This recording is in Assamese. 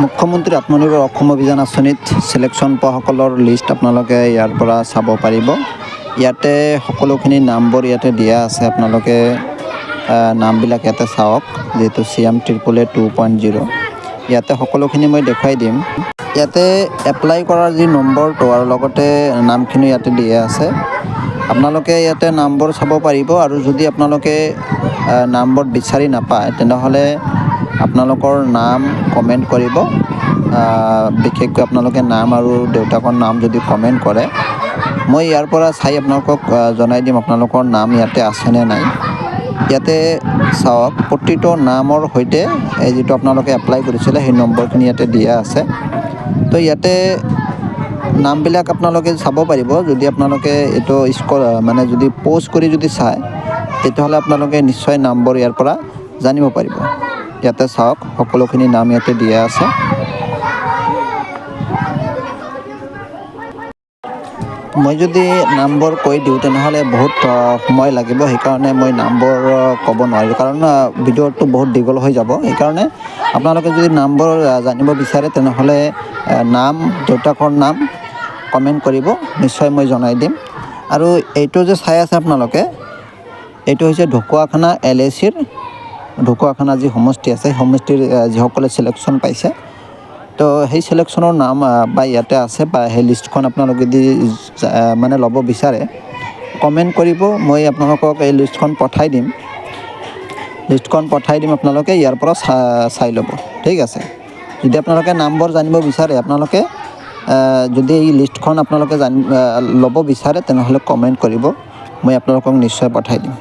মুখ্যমন্ত্ৰী আত্মনিৰ্ভৰ অসম অভিযান আঁচনিত চিলেকশ্যন পোৱাসকলৰ লিষ্ট আপোনালোকে ইয়াৰ পৰা চাব পাৰিব। ইয়াতে সকলোখিনি নামবোৰ ইয়াতে দিয়া আছে, আপোনালোকে নামবিলাক ইয়াতে চাওক। যিহেতু CM 2.0 ইয়াতে সকলোখিনি মই দেখুৱাই দিম। ইয়াতে এপ্লাই কৰাৰ যি নম্বৰটো আৰু লগতে নামখিনি ইয়াতে দিয়া আছে, আপোনালোকে ইয়াতে নামবোৰ চাব পাৰিব। আৰু যদি আপোনালোকে নামবোৰ বিচাৰি নাপায় তেনেহ'লে আপোনালোকৰ নাম কমেণ্ট কৰিব। বিশেষকৈ আপোনালোকে নাম আৰু দেউতাকৰ নাম যদি কমেণ্ট কৰে, মই ইয়াৰ পৰা চাই আপোনালোকক জনাই দিম আপোনালোকৰ নাম ইয়াতে আছেনে নাই। ইয়াতে চাওক, প্ৰতিটো নামৰ সৈতে যিটো আপোনালোকে এপ্লাই কৰিছিলে সেই নম্বৰখিনি ইয়াতে দিয়া আছে। তো ইয়াতে নামবিলাক আপোনালোকে চাব পাৰিব। যদি আপোনালোকে এইটো মানে যদি প'ষ্ট কৰি যদি চায়, তেতিয়াহ'লে আপোনালোকে নিশ্চয় নামবোৰ ইয়াৰ পৰা জানিব পাৰিব। ইয়াতে চাওক, সকলোখিনি নাম ইয়াতে দিয়া আছে। মই যদি নামবোৰ কৈ দিওঁ তেনেহ'লে বহুত সময় লাগিব, সেইকাৰণে মই নামবোৰ ক'ব নোৱাৰোঁ, কাৰণ ভিডিঅ'টো বহুত দীঘল হৈ যাব। সেইকাৰণে আপোনালোকে যদি নামবোৰ জানিব বিচাৰে তেনেহ'লে নাম, দেউতাকৰ নাম কমেণ্ট কৰিব, নিশ্চয় মই জনাই দিম। আৰু এইটো যে চাই আছে আপোনালোকে, এইটো হৈছে ঢকুৱাখানা LAC-ৰ ঢকুৱাখানা যি সমষ্টি আছে, সমষ্টিৰ যিসকলে চিলেকশ্যন পাইছে, তো সেই চিলেকশ্যনৰ নাম বা ইয়াতে আছে, বা সেই লিষ্টখন আপোনালোকে যদি মানে ল'ব বিচাৰে কমেণ্ট কৰিব। মই আপোনালোকক এই লিষ্টখন পঠাই দিম। আপোনালোকে ইয়াৰ পৰা চাই ল'ব, ঠিক আছে। যদি আপোনালোকে নামবোৰ জানিব বিচাৰে, আপোনালোকে যদি এই লিষ্টখন আপোনালোকে ল'ব বিচাৰে তেনেহ'লে কমেণ্ট কৰিব, মই আপোনালোকক নিশ্চয় পঠাই দিম।